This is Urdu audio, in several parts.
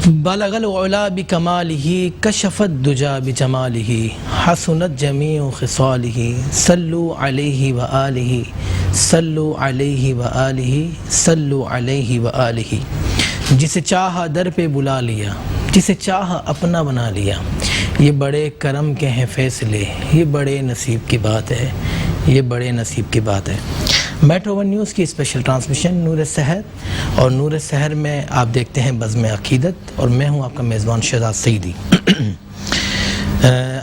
بلغ العلا بکمالہ کشف الدجا بجمالہ حسنت جمیع خصالہ صلو علیہ وآلہ صلو علیہ وآلہ صلو علیہ وآلہ. جسے چاہا در پہ بلا لیا، جسے چاہا اپنا بنا لیا، یہ بڑے کرم کے ہیں فیصلے، یہ بڑے نصیب کی بات ہے، یہ بڑے نصیب کی بات ہے. میٹرو ون نیوز کی اسپیشل ٹرانسمیشن نور سحر، اور نور سحر میں آپ دیکھتے ہیں بزم عقیدت، اور میں ہوں آپ کا میزبان شہزاد سعیدی.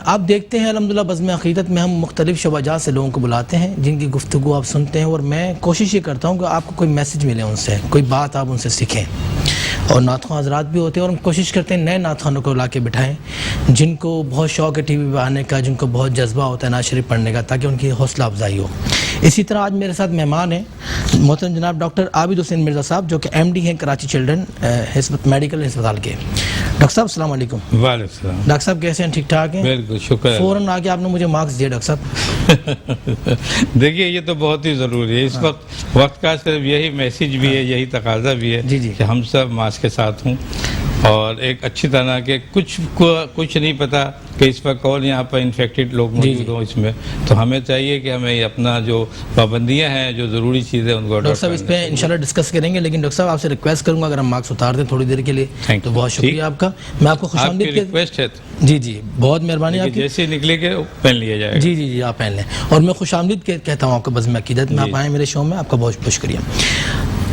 آپ دیکھتے ہیں الحمدللہ بزم عقیدت میں ہم مختلف شعبہ جات سے لوگوں کو بلاتے ہیں جن کی گفتگو آپ سنتے ہیں، اور میں کوشش یہ کرتا ہوں کہ آپ کو کوئی میسج ملے ان سے، کوئی بات آپ ان سے سیکھیں. اور نعت خواں حضرات بھی ہوتے ہیں، اور ہم کوشش کرتے ہیں نئے نعت خوانوں کو لا کے بٹھائیں جن کو بہت شوق ہے ٹی وی پہ آنے کا، جن کو بہت جذبہ ہوتا ہے نعت شریف پڑھنے کا، تاکہ ان کی حوصلہ افزائی ہو. اسی طرح آج میرے ساتھ مہمان ہیں محترم جناب ڈاکٹر عابد حسین مرزا صاحب، جو کہ ایم ڈی ہیں کراچی چلڈرن میڈیکل ہسپتال کے. ڈاکٹر صاحب السلام علیکم. وعلیکم السلام. ڈاکٹر صاحب کیسے ہیں؟ ٹھیک ٹھاک ہیں؟ بالکل شکر ہے. فوراً آ کے آپ نے مجھے مارکس دیے ڈاکٹر صاحب. دیکھیے یہ تو بہت ہی ضروری ہے اس وقت کا، صرف یہی میسیج بھی ہے، یہی تقاضا بھی ہے کہ ہم سب ماسک کے ساتھ ہوں، اور ایک اچھی طرح کے کچھ نہیں پتا کہ اس پر کون یہاں پر انفیکٹڈ لوگ موجود ہوں اس میں، تو ہمیں چاہیے کہ ہمیں اپنا جو پابندیاں ہیں، جو ضروری چیزیں ان کو ڈاکٹر صاحب اس پہ انشاءاللہ ڈسکس کریں گے. لیکن ڈاکٹر صاحب آپ سے ریکویسٹ کروں گا اگر ہم مارکس اتار دیں تھوڑی دیر کے لیے تو بہت شکریہ آپ کا. میں آپ کو خوش آمدید ریکویسٹ ہے. جی جی بہت مہربانی آپ کی. جیسے نکلے گے پہن لیا جائے گا. جی جی جی آپ پہن لیں. اور میں خوش آمدید کہتا ہوں آپ کو بزم عقیدت میں آپ آئیں میرے شو میں، آپ کا بہت شکریہ.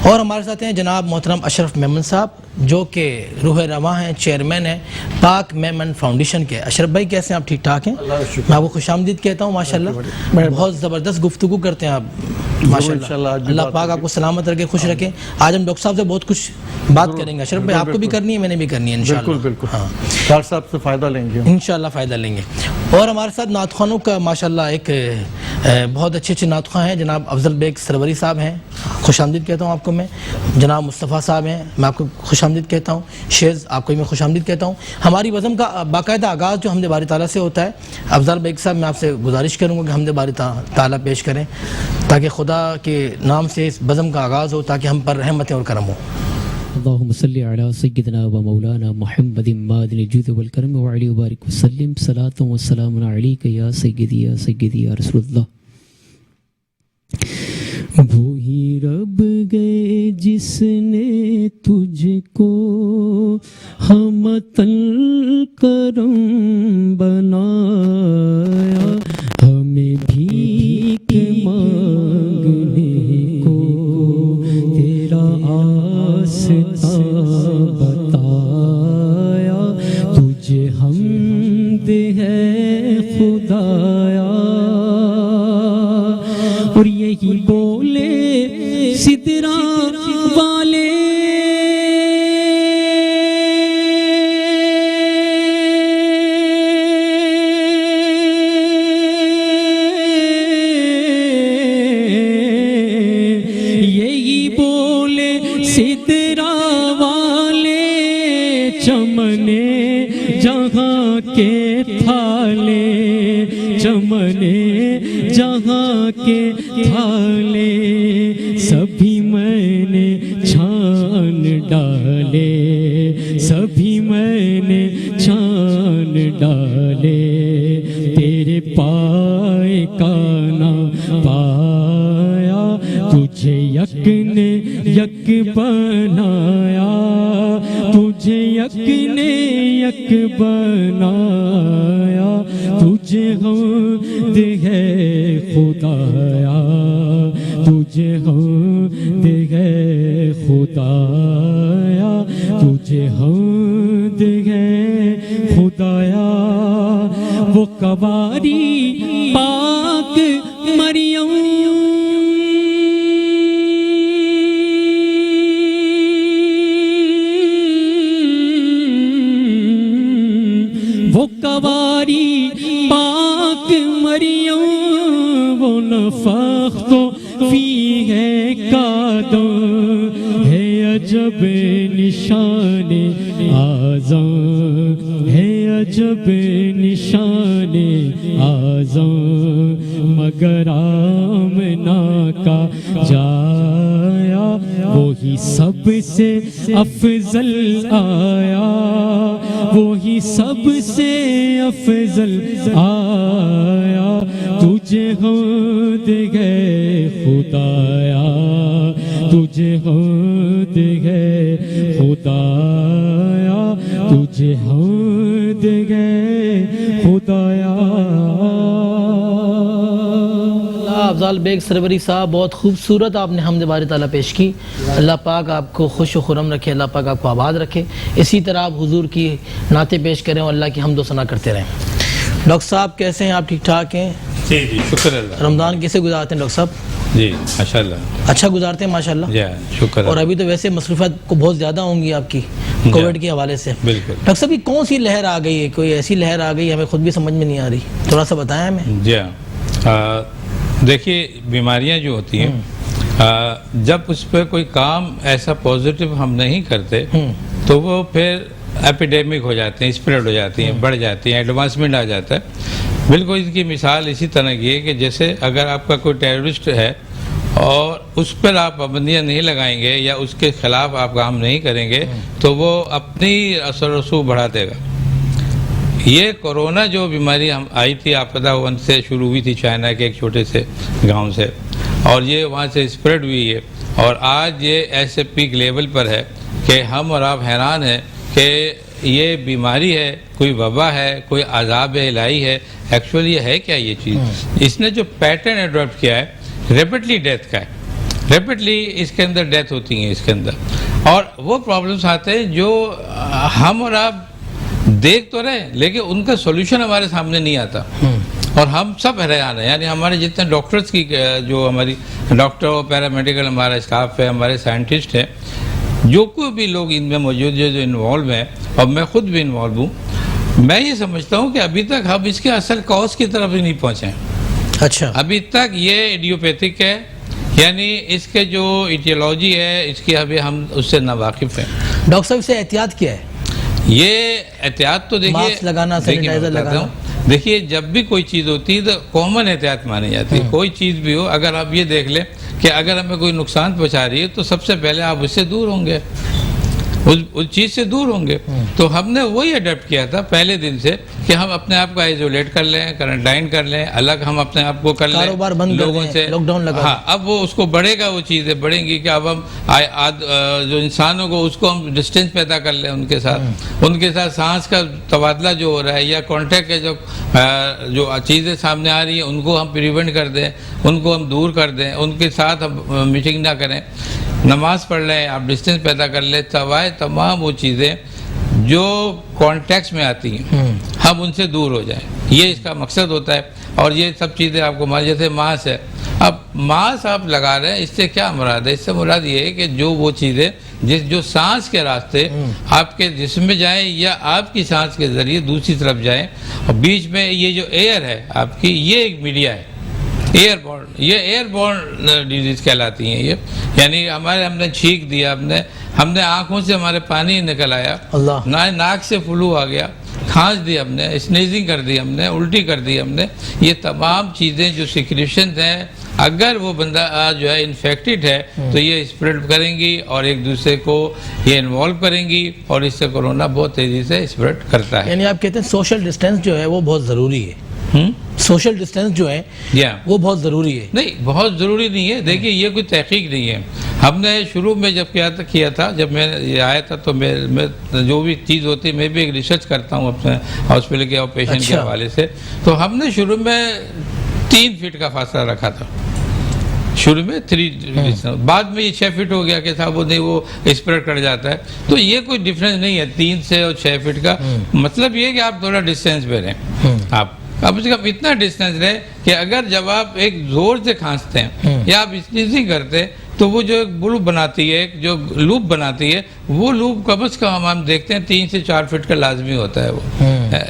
اور ہمارے ساتھ ہیں جناب محترم اشرف میمن صاحب، جو کہ روح رواں ہیں، چیئرمین ہیں پاک میمن فاؤنڈیشن کے. اشرف بھائی کیسے ہیں آپ؟ ٹھیک ٹھاک ہیں؟ میں آپ کو خوش آمدید کہتا ہوں. ماشاءاللہ بہت زبردست گفتگو کرتے ہیں آپ ماشاءاللہ. اللہ پاک آپ کو سلامت رکھے، خوش رکھے. آج ہم ڈاکٹر صاحب سے بہت کچھ بات کریں گے. اشرف بھائی آپ کو بھی کرنی ہے، میں نے بھی کرنی ہے انشاءاللہ. بالکل بالکل. ہاں ڈاکٹر صاحب سے فائدہ لیں گے انشاءاللہ، فائدہ لیں گے. اور ہمارے ساتھ نعت خوانوں کا ماشاءاللہ ایک بہت اچھے نعت خواں ہیں. جناب افضل بیگ سروری صاحب ہیں، خوش آمدید کہتا ہوں آپ کو میں. جناب مصطفیٰ صاحب ہیں، میں آپ کو خوش آمدید کہتا ہوں. شیز آپ کو بھی میں خوش آمدید کہتا ہوں. ہماری بزم کا باقاعدہ آغاز جو حمد باری تعالیٰ سے ہوتا ہے. افضل بیگ صاحب میں آپ سے گزارش کروں گا کہ حمد باری تعالیٰ پیش کریں تاکہ خدا کے نام سے اس بزم کا آغاز ہو، تاکہ ہم پر رحمتیں اور کرم ہو. اللهم صل على سيدنا ومولانا محمد معدن الجود والكرم وعلى وبارك وسلم صلاة وسلام عليك يا سيدي يا سيدي يا رسول الله. وہی رب گئے جس نے تجھ کو ہمت الکرم بنایا، ہمیں بھیک مانگنے کو تیرا آستا بتایا، تجھے حمد ہے خدایا. اور یہی بولے سدرا والے یہی بولے سدرا والے چمنے جہاں کے تھالے، چمنے جہاں کے تھالے سبھی میں نے چھان ڈالے، سبھی میں نے چھان ڈالے. تیرے پائے کا نہ پایا، تجھے یک نے یک بنایا، تجھے یک نے یک بنایا، تجھے حمد ہے خدایا، تجھے حمد ہے خدایا، تجھے حمد ہے خدایا. وہ قواری پاک مریم وہ قواری پاک مریم، وہ نفخت فی ہے قدم، ہے عجب نشان اعظم، ہے عجب نشان اعظم. مگر آمنہ کا جایا وہی سب سے افضل آیا، وہی سب سے افضل آیا، تجھے حمد ہے خدایا، تجھے حمد ہے خدایا، تجھے حمد ہے خدایا۔ افضال بیگ سروری صاحب، بہت خوبصورت آپ نے حمد باری تعالیٰ پیش کی۔ اللہ پاک آپ کو خوش و خرم رکھے، اللہ پاک آپ کو آباد رکھے، اسی طرح آپ حضور کی نعتیں پیش کریں اور اللہ کی حمد و ثنا کرتے رہیں۔ ڈاکٹر صاحب کیسے ہیں آپ؟ ٹھیک ٹھاک ہیں؟ جی جی شکر اللہ۔ رمضان کیسے گزارتے ہیں ڈاکٹر صاحب؟ جی ماشاء اللہ اچھا گزارتے ہیں ماشاء اللہ؟ جی شکر۔ اور ابھی تو ویسے مصروفیات کو بہت زیادہ ہوں گی آپ کی کووڈ کے حوالے سے۔ بالکل۔ ڈاکٹر صاحب یہ کون سی لہر آ گئی ہے؟ کوئی ایسی لہر آ گئی ہمیں خود بھی سمجھ میں نہیں آ رہی، تھوڑا سا بتائیں ہمیں۔ جی دیکھیے بیماریاں جو ہوتی ہیں جب اس پہ کوئی کام ایسا پازیٹیو ہم نہیں کرتے تو وہ پھر ایپیڈیمک ہو جاتے ہیں، اسپریڈ ہو جاتی ہیں، بڑھ جاتی ہیں، ایڈوانسمنٹ آ جاتا ہے۔ بالکل اس کی مثال اسی طرح کی ہے کہ جیسے اگر آپ کا کوئی ٹیررسٹ ہے اور اس پر آپ پابندیاں نہیں لگائیں گے یا اس کے خلاف آپ کام نہیں کریں گے تو وہ اپنی اثر و رسوخ بڑھا دے گا۔ یہ کورونا جو بیماری ہم آئی تھی آپ پتہ ون سے شروع ہوئی تھی چائنا کے ایک چھوٹے سے گاؤں سے، اور یہ وہاں سے اسپریڈ ہوئی ہے اور آج یہ ایسے پیک لیول پر ہے کہ ہم اور آپ حیران ہیں کہ یہ بیماری ہے، کوئی وبا ہے، کوئی عذاب الہی ہے۔ ایکچولی یہ ہے کیا یہ چیز؟ اس نے جو پیٹرن ایڈاپٹ کیا ہے ریپڈلی ڈیتھ کا ہے، ریپڈلی اس کے اندر ڈیتھ ہوتی ہیں اس کے اندر، اور وہ پرابلمس آتے ہیں جو ہم اور آپ دیکھ تو رہے لیکن ان کا سولوشن ہمارے سامنے نہیں آتا، اور ہم سب حیران ہیں۔ یعنی ہمارے جتنے ڈاکٹرز کی جو ہماری ڈاکٹر اور پیرامیڈیکل ہمارا اسٹاف ہے، ہمارے سائنٹسٹ ہیں، جو کوئی بھی لوگ ان میں موجود ہے جو انوالو ہیں، اور میں خود بھی انوالو ہوں، میں یہ سمجھتا ہوں کہ ابھی تک ہم اس کے اصل کاز کی طرف ہی نہیں پہنچے ہیں۔ اچھا، ابھی تک یہ ایڈیوپیتھک ہے، یعنی اس کے جو ایٹیولوجی ہے اس کی ابھی ہم اس سے ناواقف ہیں۔ ڈاکٹر صاحب سے احتیاط کیا ہے؟ یہ احتیاط تو دیکھیے، ماسک لگانا، سینیٹائزر لگانا۔ دیکھیے جب بھی کوئی چیز ہوتی ہے تو کامن احتیاط مانی جاتی ہے، کوئی چیز بھی ہو، اگر آپ یہ دیکھ لیں کہ اگر ہمیں کوئی نقصان پہنچا رہی ہے تو سب سے پہلے آپ اس سے دور ہوں گے، اس چیز سے دور ہوں گے۔ تو ہم نے وہی اڈیپٹ کیا تھا پہلے دن سے کہ ہم اپنے آپ کو آئزولیٹ کر لیں، کوارنٹائن کر لیں، الگ ہم اپنے آپ کو کر لیں کاروبار بند لوگوں سے، لاک ڈاؤن لگا۔ ہاں اب وہ اس کو بڑھے گا، وہ چیزیں بڑھیں گی کہ اب ہم جو انسانوں کو اس کو ہم ڈسٹینس پیدا کر لیں ان کے ساتھ سانس کا تبادلہ جو ہو رہا ہے یا کانٹیکٹ کے جو چیزیں سامنے آ رہی ہیں ان کو ہم پریونٹ کر دیں، ان کو ہم دور کر دیں، ان کے ساتھ ہم میٹنگ نہ کریں، نماز پڑھ لیں، آپ ڈسٹینس پیدا کر لیں، سوائے تمام وہ چیزیں جو کانٹیکس میں آتی ہیں ہم ان سے دور ہو جائیں، یہ اس کا مقصد ہوتا ہے۔ اور یہ سب چیزیں آپ کو جیسے ماسک ہے، اب ماسک آپ لگا رہے ہیں، اس سے کیا مراد ہے؟ اس سے مراد یہ ہے کہ جو وہ چیزیں جو سانس کے راستے آپ کے جسم میں جائیں یا آپ کی سانس کے ذریعے دوسری طرف جائیں، اور بیچ میں یہ جو ایئر ہے آپ کی، یہ ایک میڈیا ہے، ایئر بورن، یہ ایئر بورن ڈیزیز کہلاتی ہیں یہ، یعنی ہم نے چھینک دیا، ہم نے آنکھوں سے ہمارے پانی نکل آیا، ناک سے فلو آ گیا، کھانس دی ہم نے، اسنیزنگ کر دی ہم نے، الٹی کر دی ہم نے، یہ تمام چیزیں جو سیکریشنز ہیں اگر وہ بندہ جو ہے انفیکٹڈ ہے تو یہ اسپریڈ کریں گی اور ایک دوسرے کو یہ انوالو کریں گی، اور اس سے کورونا بہت تیزی سے اسپریڈ کرتا ہے۔ یعنی آپ کہتے ہیں سوشل ڈسٹینس جو ہے وہ بہت ضروری ہے، سوشل ڈسٹینس جو ہے وہ بہت ضروری ہے؟ نہیں، بہت ضروری نہیں ہے۔ دیکھیے یہ کوئی تحقیق نہیں ہے، ہم نے شروع میں جب کیا تھا جب میں یہ آیا تھا تو میں جو بھی چیز ہوتی ہے میں بھی ایک ریسرچ کرتا ہوں اپنے ہاسپٹل کے اور پیشنٹ کے حوالے سے، تو ہم نے شروع میں 3 فٹ کا فاصلہ رکھا تھا، شروع میں 3، بعد میں یہ 6 فٹ ہو گیا کہ صاحب وہ نہیں، وہ اسپریڈ کر جاتا ہے۔ تو یہ کوئی ڈفرینس نہیں ہے 3 سے اور 6 فٹ کا، مطلب یہ ہے کہ آپ تھوڑا ڈسٹینس پہ رہیں، آپ اب اس کا اتنا ڈسٹینس رہے کہ اگر جب آپ ایک زور سے کھانستے ہیں یا آپ اسنیزنگ کرتے تو وہ جو ایک بلوپ بناتی ہے، ایک جو لوپ بناتی ہے، وہ لوپ کم از کم ہم دیکھتے ہیں 3 سے 4 فٹ کا لازمی ہوتا ہے وہ،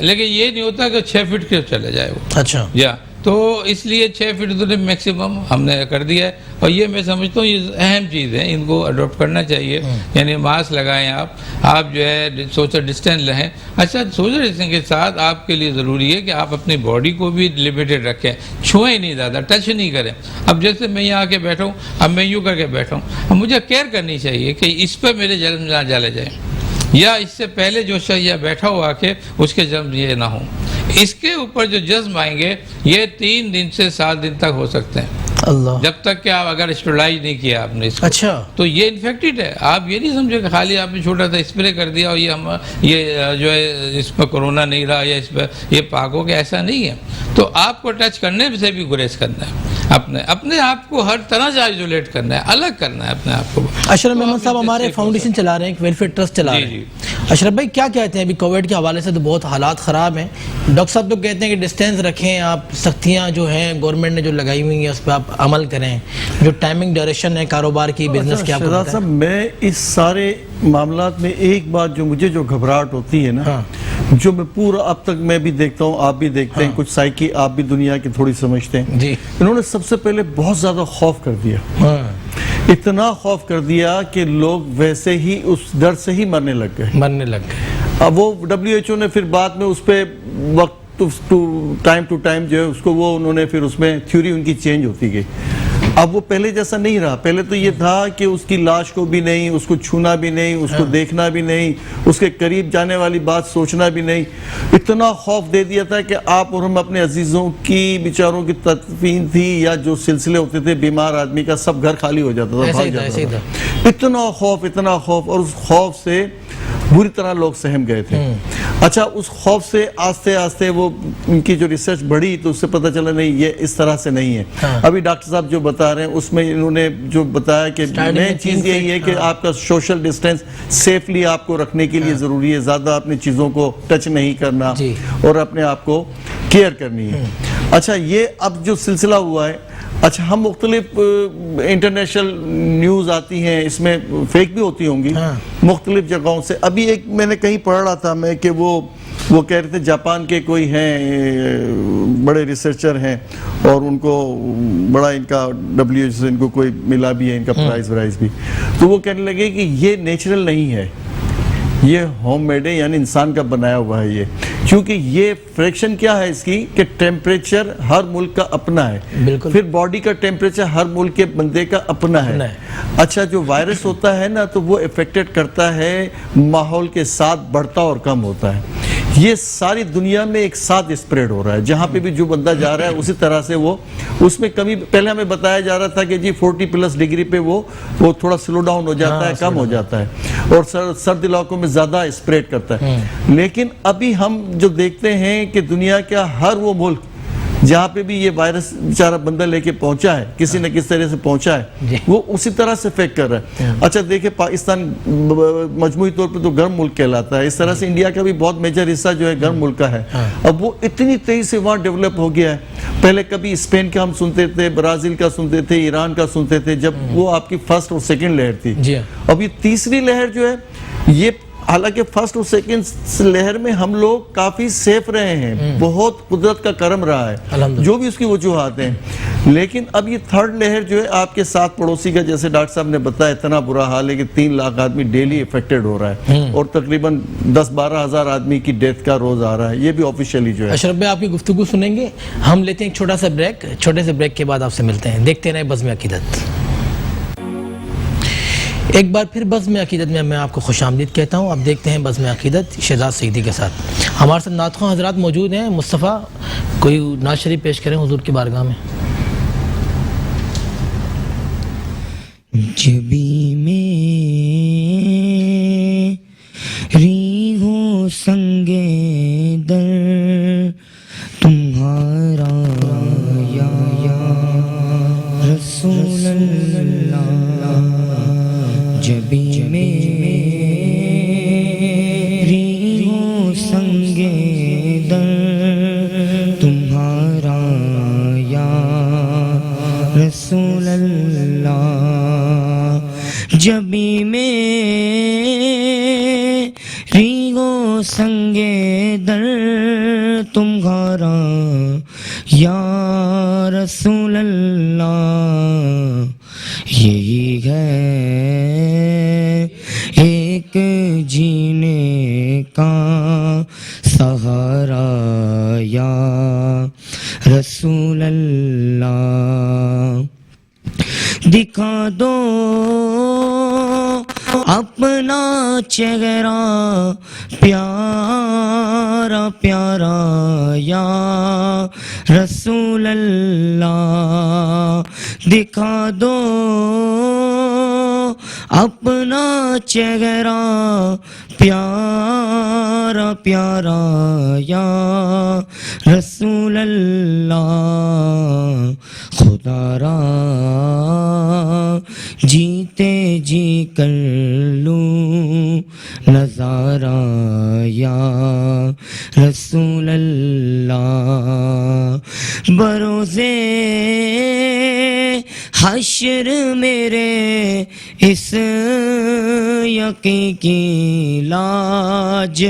لیکن یہ نہیں ہوتا کہ 6 فٹ کے چلے جائے وہ۔ اچھا، تو اس لیے 6 فٹ تو میکسیمم ہم نے کر دیا ہے، اور یہ میں سمجھتا ہوں یہ اہم چیز ہے، ان کو اڈاپٹ کرنا چاہیے۔ یعنی ماسک لگائیں آپ، آپ جو ہے سوشل ڈسٹینس رہیں. اچھا سوشل ڈسٹینس کے ساتھ آپ کے لیے ضروری ہے کہ آپ اپنی باڈی کو بھی لمیٹڈ رکھیں, چھوئیں نہیں زیادہ, ٹچ نہیں کریں. اب جیسے میں یہاں آ کے بیٹھا ہوں, اب میں یوں کر کے بیٹھا ہوں, اب مجھے کیئر کرنی چاہیے کہ اس پہ میرے جرم نہ ڈالے جائیں, یا اس سے پہلے جو شخص یہ بیٹھا ہوا کہ اس کے جرم یہ نہ ہوں. اس کے اوپر جو جرم آئیں گے یہ 3 دن سے 7 دن تک ہو سکتے ہیں, اللہ, جب تک کہ آپ اگر اسٹرلائز نہیں کیا آپ نے اس کو. اچھا, تو یہ انفیکٹڈ ہے. آپ یہ نہیں سمجھے کہ خالی آپ نے چھوٹا سا اسپرے کر دیا اور یہ جو ہے اس پہ کورونا نہیں رہا یا اس پہ یہ پاک ہو گیا, ایسا نہیں ہے. تو آپ کو ٹچ کرنے سے بھی گریز کرنا ہے, اپنے آپ کو ہر طرح سے آئسولیٹ کرنا ہے, الگ کرنا ہے اپنے آپ کو. اشرف محمد صاحب ہمارے فاؤنڈیشن چلا رہے ہیں, ایک ویلفیئر ٹرسٹ چلا رہے ہیں. اشرف بھائی کیا کہتے ہیں, ابھی کووڈ کے حوالے سے تو بہت حالات خراب ہیں, ڈاکٹر صاحب تو کہتے ہیں کہ ڈسٹینس رکھیں, آپ سختیاں جو ہیں گورنمنٹ نے جو لگائی ہوئی ہیں اس پہ آپ عمل کریں, جو ٹائمنگ ڈیوریشن ہے کاروبار کی, بزنس کی. شہزاد صاحب میں اس سارے معاملات میں ایک بات جو مجھے جو گھبراہٹ ہوتی ہے نا, جو میں پورا اب تک میں بھی دیکھتا ہوں, آپ بھی دیکھتے ہیں, کچھ سائیکی آپ بھی دنیا کی تھوڑی سمجھتے ہیں, انہوں نے سب سے پہلے بہت زیادہ خوف کر دیا, اتنا خوف کر دیا کہ لوگ ویسے ہی اس ڈر سے ہی مرنے لگ گئے. اب وہ WHO نے پھر بعد میں اس پہ وقت ٹائم ٹو ٹائم جو ہے اس کو وہ انہوں نے پھر اس میں تھیوری ان کی چینج ہوتی گئی. اب وہ پہلے جیسا نہیں رہا. پہلے تو یہ تھا کہ اس کی لاش کو بھی نہیں, اس کو چھونا بھی نہیں, اس کو دیکھنا بھی نہیں, اس کے قریب جانے والی بات سوچنا بھی نہیں. اتنا خوف دے دیا تھا کہ آپ اور ہم اپنے عزیزوں کی بیچاروں کی تدفین تھی یا جو سلسلے ہوتے تھے بیمار آدمی کا, سب گھر خالی ہو جاتا تھا, بھاگ جاتا تھا. اتنا خوف, اور اس خوف سے بری طرح لوگ سہم گئے تھے. اچھا اس خوف سے آستے آستے وہ ان کی جو ریسرچ بڑھی تو اس سے پتہ چلا نہیں یہ اس طرح سے نہیں ہے. ابھی ڈاکٹر صاحب جو بتا رہے ہیں اس میں انہوں نے جو بتایا کہ مین چیز یہی ہے کہ آپ کا سوشل ڈسٹینس سیفلی آپ کو رکھنے کے لیے ضروری ہے, زیادہ اپنی چیزوں کو ٹچ نہیں کرنا اور اپنے آپ کو کیئر کرنی ہے. اچھا یہ اب جو سلسلہ ہوا ہے, اچھا ہم مختلف انٹرنیشنل نیوز آتی ہیں, اس میں فیک بھی ہوتی ہوں گی مختلف جگہوں سے. ابھی ایک میں نے کہیں پڑھ رہا تھا میں کہ وہ کہہ رہے تھے جاپان کے کوئی ہیں بڑے ریسرچر ہیں اور ان کو بڑا ان کا WHO سے ان کو کوئی ملا بھی ہے, ان کا پرائز بھی, تو وہ کہنے لگے کہ یہ نیچرل نہیں ہے, یہ ہوم میڈ ہے, یعنی انسان کا بنایا ہوا ہے یہ. کیونکہ یہ فریکشن کیا ہے اس کی کہ ٹیمپریچر ہر ملک کا اپنا ہے, پھر باڈی کا ٹیمپریچر ہر ملک کے بندے کا اپنا ہے. اچھا جو وائرس ہوتا ہے نا تو وہ افیکٹڈ کرتا ہے ماحول کے ساتھ بڑھتا اور کم ہوتا ہے. یہ ساری دنیا میں ایک ساتھ اسپریڈ ہو رہا ہے, جہاں پہ بھی جو بندہ جا رہا ہے اسی طرح سے وہ اس میں کمی. پہلے ہمیں بتایا جا رہا تھا کہ جی 40+ ڈگری پہ وہ تھوڑا سلو ڈاؤن ہو جاتا ہے, کم ہو جاتا ہے اور سرد علاقوں میں زیادہ اسپریڈ کرتا ہے. لیکن ابھی ہم جو دیکھتے ہیں کہ دنیا کا ہر وہ ملک جہاں پہ بھی یہ وائرس بیچارہ بندہ لے کے پہنچا ہے, کسی نہ کس طرح سے پہنچا ہے, وہ اسی طرح سے افیکٹ کر رہا ہے. اچھا دیکھیں پاکستان مجموعی طور پہ تو گرم ملک کہلاتا ہے, اس طرح سے انڈیا کا بھی بہت میجر حصہ جو ہے گرم ملک کا ہے. اب وہ اتنی تیزی سے وہاں ڈیولپ ہو گیا ہے. پہلے کبھی اسپین کا ہم سنتے تھے, برازیل کا سنتے تھے, ایران کا سنتے تھے, جب وہ آپ کی فرسٹ اور سیکنڈ لہر تھی. اب یہ تیسری لہر جو ہے, یہ حالانکہ فرسٹ اور سیکنڈ لہر میں ہم لوگ کافی سیف رہے ہیں, بہت قدرت کا کرم رہا ہے جو بھی اس کی وجوہات ہیں. لیکن اب یہ تھرڈ لہر جو ہے آپ کے ساتھ پڑوسی کا, جیسے ڈاکٹر صاحب نے بتایا, اتنا برا حال ہے کہ 3 لاکھ آدمی ڈیلی افیکٹڈ ہو رہا ہے اور تقریباً 10-12 ہزار آدمی کی ڈیتھ کا روز آ رہا ہے. یہ بھی آفیشیلی جو ہے. اشرف بھائی آپ کی گفتگو سنیں گے, ہم لیتے ہیں ایک چھوٹا سا بریک, چھوٹے سے بریک کے بعد آپ سے ملتے ہیں. دیکھتے رہیں بزم عقیدت. ایک بار پھر بزم عقیدت میں میں آپ کو خوش آمدید کہتا ہوں. اب دیکھتے ہیں بزم عقیدت شہزاد سیدی کے ساتھ. ہمارے ساتھ نعت خواں حضرات موجود ہیں. مصطفیٰ کوئی نعت شریف پیش کریں حضور کی بارگاہ میں. جبی میں ریحو سنگے در تمہارا یا رسول اللہ. جبی میں ریحو سنگے در تمہارا یا رسول اللہ. جبی میں ریحو سنگے در تمہارا یا رسول اللہ. یہی ہے ایک جینے کا سہارا یا رسول اللہ دکھا دو اپنا چہرہ پیارا پیارا یا رسول اللہ دکھا دو اپنا چہرہ پیارا پیارا یا رسول اللہ خدا را جیتے جی کر لوں نظارہ یا رسول اللہ بروزے حشر میرے اس یقین کی لاج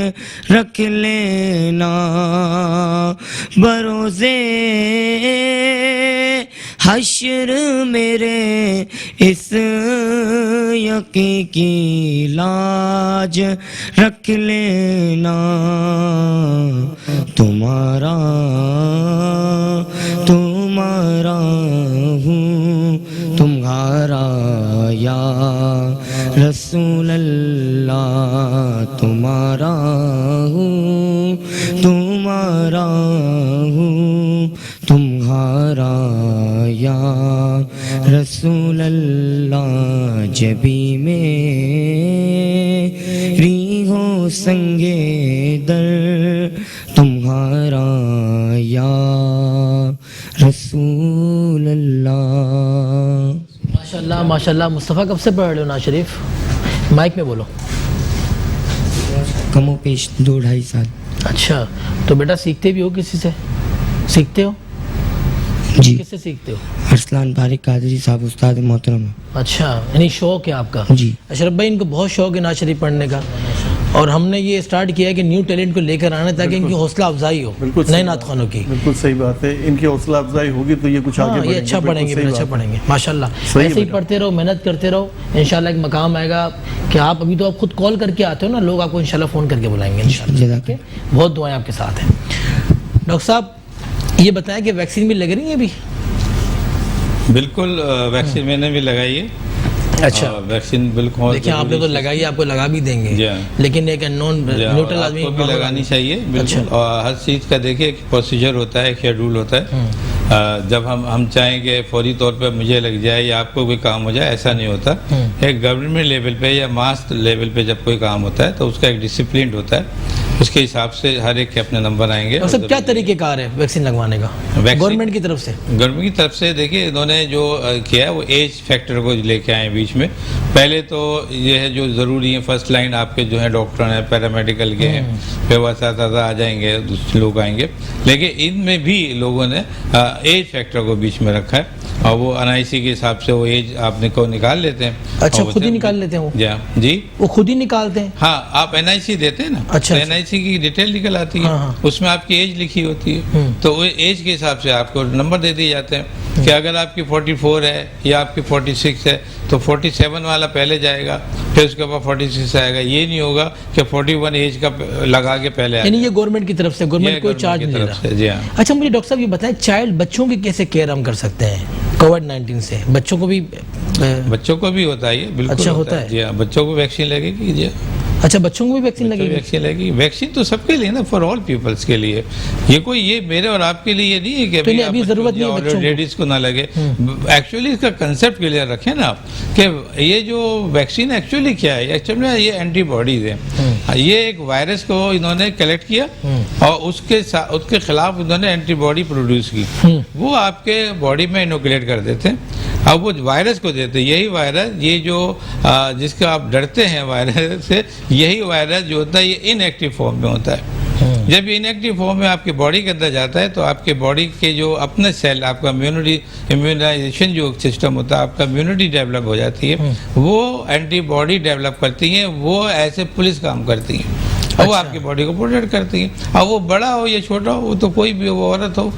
رکھ لینا بروزے حشر میرے اس یقین کی لاج رکھ لینا تمہارا ہوں تمہارا یا رسول اللہ تمہارا ہوں تمہارا ہوں تمہارا یا رسول اللہ جبی میری ہو سنگے در تمہارا یا رسول اللہ ماشاءاللہ ماشاءاللہ مصطفیٰ کب سے پڑھ رہے ہو نعت شریف مائک میں بولو کم و پیش 2-2.5 سال اچھا تو بیٹا سیکھتے بھی ہو کسی سے سیکھتے ہو جی کس سے سیکھتے ہو ارسلان طارق قادری صاحب استاد محترم اچھا یعنی شوق ہے آپ کا جی اشرف بھائی ان کو بہت شوق ہے نعت شریف پڑھنے کا اور ہم نے یہ اسٹارٹ کیا ہے کہ نیو ٹیلنٹ کو لے کر آنا تاکہ ان کی حوصلہ افزائی ہو نئے نعت خوانوں کی بالکل صحیح بات ہے ان کی حوصلہ افزائی ہوگی تو یہ کچھ آگے بڑھیں گے یہ اچھا پڑھیں گے اچھا پڑھیں گے ماشاءاللہ ایسے ہی پڑھتے رہو محنت کرتے رہو انشاءاللہ ایک مقام آئے گا کہ آپ ابھی تو آپ خود کال کر کے آتے ہو نا لوگ آپ کو انشاءاللہ فون کر کے بلائیں گے انشاءاللہ بہت دعائیں آپ کے ساتھ ہیں ڈاکٹر صاحب یہ بتائیں کہ ویکسین بھی لگ رہی ہے ابھی بالکل ویکسین میں نے بھی لگائی ہے اچھا ویکسین بالکل دیکھیں آپ نے تو لگائی آپ کو لگا بھی دیں گے لیکن ایک انون نیوٹرل آدمی کو بھی لگانی چاہیے بالکل اور ہر چیز کا دیکھیں ایک پروسیجر ہوتا ہے ایک شیڈول ہوتا ہے جب ہم چاہیں کہ فوری طور پہ مجھے لگ جائے یا آپ کو کوئی کام ہو جائے ایسا نہیں ہوتا ایک گورنمنٹ لیول پہ یا ماس لیول پہ جب کوئی کام ہوتا ہے تو اس کا ایک ڈسپلنڈ ہوتا ہے اس کے حساب سے ہر ایک کے اپنے نمبر آئیں گے سب کیا طریقہ کار ہے ویکسین لگوانے کا گورنمنٹ کی طرف سے گورنمنٹ کی طرف سے دیکھیے انہوں نے جو کیا ہے وہ ایج فیکٹر کو لے کے آئے بیچ میں پہلے تو یہ ہے جو ضروری ہے فرسٹ لائن آپ کے جو ہیں ڈاکٹر ہیں پیرامیڈیکل کے ہیں پھر وہ اساتذہ آ جائیں گے دوسرے لوگ آئیں گے لیکن ان میں بھی لوگوں نے ایج فیکٹر کو بیچ میں رکھا ہے اور وہ این آئی سی کے حساب سے وہ ایج آپ کو نکال لیتے ہیں اچھا خود ہی نکال لیتے ہیں جی وہ خود ہی نکالتے ہیں ہاں آپ این آئی سی دیتے ہیں نا اچھا این آئی سی کی ڈیٹیل نکل آتی ہے اس میں آپ کی ایج لکھی ہوتی ہے تو وہ ایج کے حساب سے آپ کو نمبر دے دیے جاتے ہیں کہ اگر آپ کی 44 ہے یا آپ کی 46 ہے تو 47 والا پہلے جائے گا پھر اس کے بعد 46 آئے گا یہ نہیں ہوگا کہ 41 ایج کا لگا کے پہلے آئے یعنی یہ گورنمنٹ کی طرف سے گورنمنٹ کوئی چارج نہیں رہا جی ہاں اچھا مجھے ڈاکٹر صاحب یہ بتائیں چائلڈ بچوں کی کیسے کیئر ہم کر سکتے ہیں کووڈ-19 سے بچوں کو بھی ہوتا ہے یہ بالکل اچھا ہوتا ہے جی ہاں بچوں کو ویکسین لگے گی جی اچھا بچوں کو بھی ویکسین لگے گی ویکسین تو سب کے لیے نا فار آل پیپلس کے لیے یہ میرے اور آپ کے لیے نہیں ہے کہ ابھی ضرورت نہیں ہے لیڈیز کو نہ لگے ایکچولی اس کا کنسیپٹ کلیئر رکھیں نا آپ کہ یہ جو ویکسین ایکچولی کیا ہے ایکچولی یہ اینٹی باڈیز ہیں یہ ایک وائرس کو انہوں نے کلیکٹ کیا اور اس کے خلاف انہوں نے اینٹی باڈی پروڈیوس کی وہ آپ کے باڈی میں انوکولیٹ کر دیتے ہیں اب وہ وائرس کو دیتے ہیں یہی وائرس یہ جو جس کا آپ ڈرتے ہیں وائرس سے یہی وائرس جو ہوتا ہے یہ ان ایکٹیو فارم میں ہوتا ہے جب ان ایکٹیو فارم میں آپ کے باڈی کے اندر جاتا ہے تو آپ کے باڈی کے جو اپنے سیل آپ کا امیونائزیشن جو سسٹم ہوتا ہے آپ کا امیونٹی ڈیولپ ہو جاتی ہے وہ اینٹی باڈی ڈیولپ کرتی ہیں وہ ایسے پولیس کام کرتی ہیں اور وہ آپ کی باڈی کو پروٹیکٹ کرتی ہیں اور وہ بڑا ہو یا چھوٹا ہو وہ تو کوئی بھی وہ عورت ہو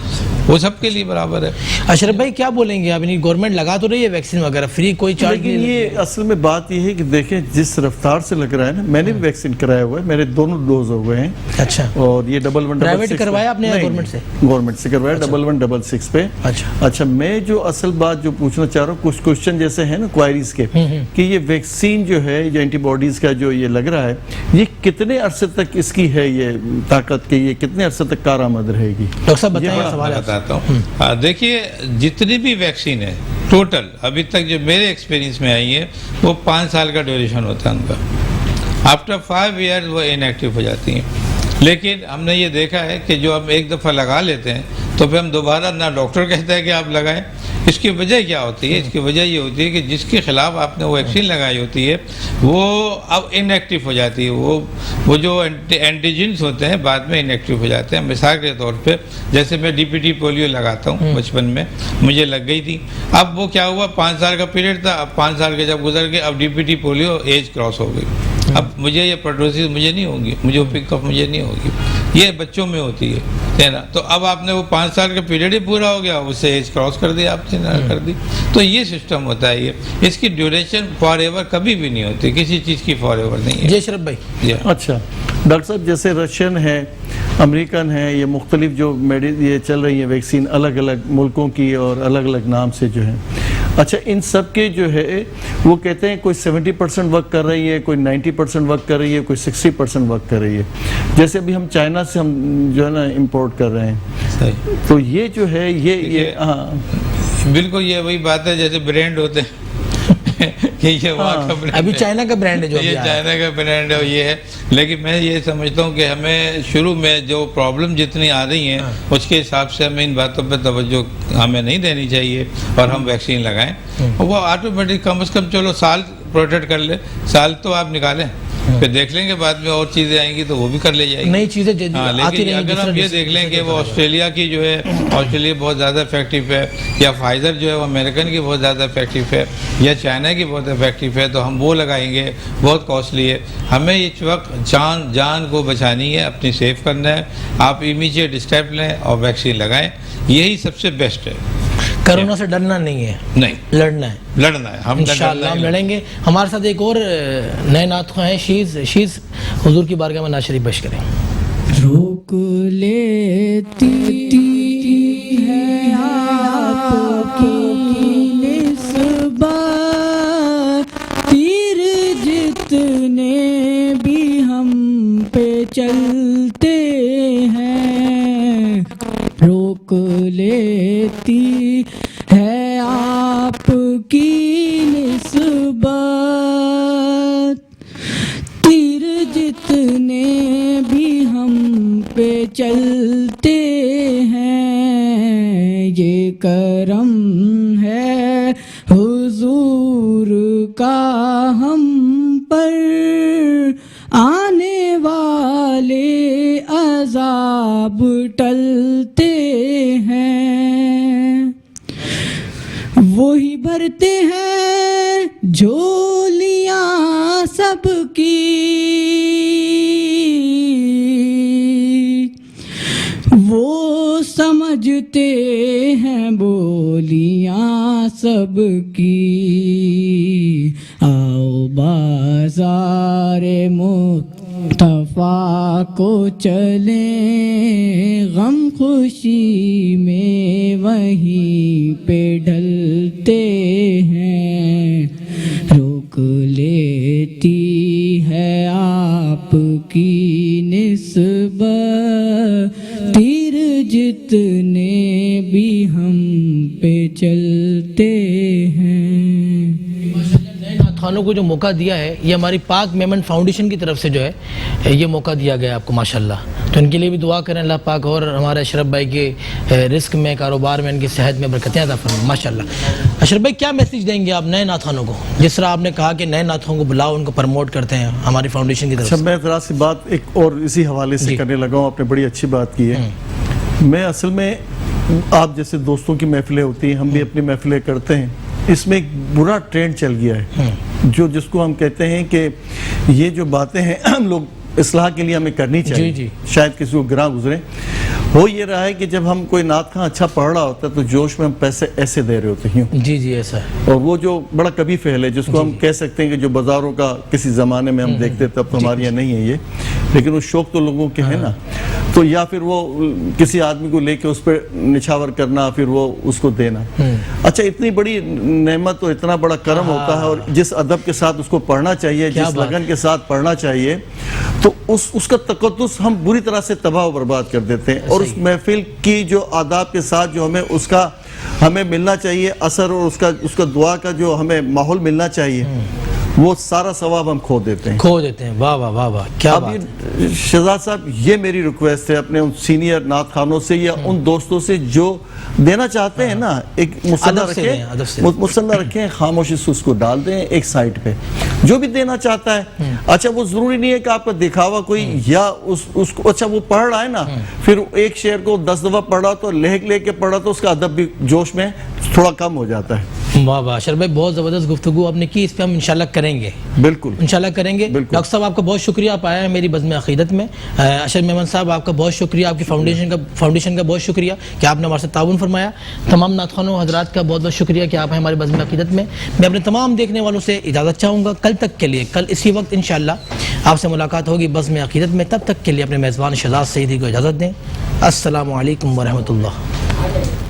وہ سب کے لیے برابر ہے. اشرف بھائی کیا بولیں گے آپ؟ گورنمنٹ لگا تو رہی ہے ویکسین وغیرہ فری, کوئی چارج نہیں. لیکن یہ اصل میں بات یہ ہے کہ دیکھیں جس رفتار سے لگ رہا ہے نا, میں نے بھی ویکسین کرایا ہوا ہے, میرے دونوں ڈوز ہو گئے ہیں. اچھا, اور یہ 1166 پرائیویٹ کروایا آپ نے یا گورنمنٹ سے؟ گورنمنٹ سے کروایا 1166 پہ. اچھا, میں جو اصل بات جو پوچھنا چاہ رہا ہوں, کچھ کوشچن جیسے ہیں نا کوائریز کے, کہ یہ ویکسین جو ہے یا اینٹی باڈیز کا جو یہ لگ رہا ہے, یہ کتنے عرصے تک اس کی ہے یہ طاقت کہ یہ کتنے عرصے تک کارآمد رہے گی؟ ڈاکٹر صاحب بتائیں. سوال بتاتا ہوں. دیکھیے جتنی بھی ویکسین ہے ٹوٹل ابھی تک جو میرے ایکسپیرینس میں آئی ہے وہ 5 سال کا ڈیوریشن ہوتا ہے ان کا. آفٹر 5 ایئرز وہ ان ایکٹیو ہو جاتی ہیں. لیکن ہم نے یہ دیکھا ہے کہ جو ہم ایک دفعہ لگا لیتے ہیں تو پھر ہم دوبارہ نہ ڈاکٹر کہتا ہے کہ آپ لگائیں. اس کی وجہ کیا ہوتی ہے؟ اس کی وجہ یہ ہوتی ہے کہ جس کے خلاف آپ نے وہ ویکسین لگائی ہوتی ہے وہ اب ان ایکٹیو ہو جاتی ہے. وہ جو اینٹیجنس ہوتے ہیں بعد میں ان ایکٹیو ہو جاتے ہیں. مثال کے طور پہ جیسے میں ڈی پی ٹی پولیو لگاتا ہوں, بچپن میں مجھے لگ گئی تھی. اب وہ کیا ہوا, 5 سال کا پیریڈ تھا, اب 5 سال کے جب گزر گئے اب D P T polio age cross ہو گئی. اب مجھے یہ پرٹوسس مجھے نہیں ہوگی, مجھے پک اپ مجھے نہیں ہوگی. یہ بچوں میں ہوتی ہے نا. تو اب آپ نے وہ 5 سال کا پیریڈ ہی پورا ہو گیا, اس سے ایج کراس کر دی آپ نے کر دی. تو یہ سسٹم ہوتا ہے. یہ اس کی ڈیوریشن فار ایور کبھی بھی نہیں ہوتی, کسی چیز کی فار ایور نہیں ہے. جی اشرف بھائی. اچھا ڈاکٹر صاحب, جیسے رشین ہے, امریکن ہے, یہ مختلف جو یہ چل رہی ہیں ویکسین الگ الگ ملکوں کی اور الگ الگ نام سے جو ہے. اچھا, ان سب کے جو ہے وہ کہتے ہیں کوئی 70% ورک کر رہی ہے, کوئی 90% ورک کر رہی ہے, کوئی 60% ورک کر رہی ہے. جیسے ابھی ہم چائنا سے ہم جو ہے نا امپورٹ کر رہے ہیں, تو یہ جو ہے یہ ہاں بالکل یہ وہی بات ہے جیسے برانڈ ہوتے ہیں کہ یہ وہاں کا برانڈ, ابھی چائنا کا برانڈ ہے, جو یہ چائنا کا برانڈ ہے, یہ ہے. لیکن میں یہ سمجھتا ہوں کہ ہمیں شروع میں جو پرابلم جتنی آ رہی ہیں اس کے حساب سے ہمیں ان باتوں پہ توجہ ہمیں نہیں دینی چاہیے اور ہم ویکسین لگائیں. وہ آٹومیٹک کم از کم چلو سال پروٹیکٹ کر لے, سال تو آپ نکالیں, پھر دیکھ لیں گے بعد میں اور چیزیں آئیں گی تو وہ بھی کر لے جائیں گی, نئی چیزیں. لیکن اگر ہم یہ دیکھ لیں کہ وہ آسٹریلیا کی جو ہے, آسٹریلیا بہت زیادہ افیکٹو ہے, یا فائزر جو ہے وہ امریکن کی بہت زیادہ افیکٹو ہے, یا چائنا کی بہت افیکٹو ہے, تو ہم وہ لگائیں گے. بہت کاسٹلی ہے. ہمیں اس وقت جان کو بچانی ہے, اپنی سیف کرنا ہے. آپ امیجیٹ اسٹیپ لیں اور ویکسین لگائیں, یہی سب سے بیسٹ ہے. کرونا سے ڈرنا نہیں ہے, نہیں لڑنا ہے. ہم انشاءاللہ ہم لڑیں گے. ہمارے ساتھ ایک اور نئے نعت خواہ ہیں, شیز حضور کی بارگاہ میں نعت شریف پیش کریں. روک لیتی ہے آپ کی نسبت, تیر جتنے بھی ہم پہ چلتے ہیں. روک لیتی ہے آپ کی نسبت, تیر جتنے بھی ہم پہ چلتے ہیں. یہ کرم ہے حضور کا ہم پر, آنے والے عذاب ٹلتے ہیں. وہی بھرتے ہیں جھولیاں سب کی, وہ سمجھتے ہیں بولیاں سب کی. آؤ بازار مصطفیٰ کو چلیں, غم خوشی میں وہیں پہ ڈھلتے ہیں. روک لیتی ہے آپ کی نسبت, تیر جتنے بھی ہم پہ چلتے ہیں. خانوں کو جو موقع دیا ہے یہ ہماری پاک میمن فاؤنڈیشن کی طرف سے جو ہے یہ موقع دیا گیا آپ کو ماشاءاللہ. تو ان کے لیے بھی دعا کریں اللہ پاک, اور ہمارے اشرف بھائی کے رزق میں, کاروبار میں, ان کی صحت میں برکتیں عطا فرمائیں ماشاءاللہ. اشرف بھائی کیا میسیج دیں گے آپ نئے نعت خوانوں کو, جس طرح آپ نے کہا کہ نئے نعت خوانوں کو بلاؤ, ان کو پروموٹ کرتے ہیں ہماری فاؤنڈیشن کی طرف سے. میں ذرا سی بات ایک اور اسی حوالے سے کرنے لگا ہوں, آپ نے بڑی اچھی بات کی ہے. میں اصل میں آپ جیسے دوستوں کی محفلیں ہوتی ہیں, ہم بھی اپنی محفلیں کرتے ہیں, اس میں ایک برا ٹرینڈ چل گیا ہے جو جس کو ہم کہتے ہیں کہ یہ جو باتیں ہیں ہم لوگ اصلاح کے لیے ہمیں کرنی چاہیے, شاید کسی کو گراں گزرے. ہو یہ رہا ہے کہ جب ہم کوئی نعت خواں اچھا پڑھ رہا ہوتا ہے تو جوش میں ہم پیسے ایسے دے رہے ہوتے ہیں. جی جی ایسا ہے. اور وہ جو بڑا کبھی فعل ہے جس کو ہم کہہ سکتے ہیں کہ جو بازاروں کا کسی زمانے میں ہم دیکھتے تھے, اب تو ہمارے یہاں نہیں ہے یہ, لیکن وہ شوق تو لوگوں کے ہیں نا. تو یا پھر وہ کسی آدمی کو لے کے اس پہ نچھاور کرنا, پھر وہ اس کو دینا. اچھا اتنی بڑی نعمت اور اتنا بڑا کرم ہوتا ہے, اور جس ادب کے ساتھ اس کو پڑھنا چاہیے, جس لگن کے ساتھ پڑھنا چاہیے, تو اس کا تقدس ہم بری طرح سے تباہ و برباد کر دیتے ہیں. اور اس محفل کی جو آداب کے ساتھ جو ہمیں ملنا چاہیے اثر, اور اس کا دعا کا جو ہمیں ماحول ملنا چاہیے, وہ سارا ثواب ہم کھو دیتے ہیں. واہ واہ واہ واہ, کیا بات ہے. شہزاد صاحب یہ میری ریکویسٹ ہے اپنے ان سینئر نعت خوانوں سے یا ان دوستوں سے جو دینا چاہتے ہیں نا, ایک مسلح رکھیں, خاموشی سے اس کو ڈال دیں ایک سائٹ پہ. جو بھی دینا چاہتا ہے, اچھا وہ ضروری نہیں ہے کہ آپ کا دکھاوا کوئی, یا اس کو اچھا وہ پڑھ رہا ہے نا, پھر ایک شعر کو 10 دفعہ پڑھ رہا تو لے کے پڑھ رہا تو اس کا ادب بھی جوش میں تھوڑا کم ہو جاتا ہے. واہ واہ اشرف بھائی, بہت زبردست گفتگو آپ نے کی, اس پہ ہم انشاءاللہ کریں گے. بالکل انشاءاللہ کریں گے. ڈاکٹر صاحب آپ کا بہت شکریہ, آپ آئے ہیں میری بزم عقیدت میں. اشرف میمن صاحب آپ کا بہت شکریہ, آپ کی فاؤنڈیشن کا بہت شکریہ کہ آپ نے ہمارے ساتھ تعاون فرمایا. تمام نعت خوانوں حضرات کا بہت بہت شکریہ کہ آپ ہیں ہماری بزم عقیدت میں. میں اپنے تمام دیکھنے والوں سے اجازت چاہوں گا. کل تک کے لیے, کل اسی وقت انشاءاللہ آپ سے ملاقات ہوگی بزم عقیدت میں. تب تک کے لیے اپنے میزبان شہزاد سعیدی کو اجازت دیں. السلام علیکم ورحمۃ اللہ.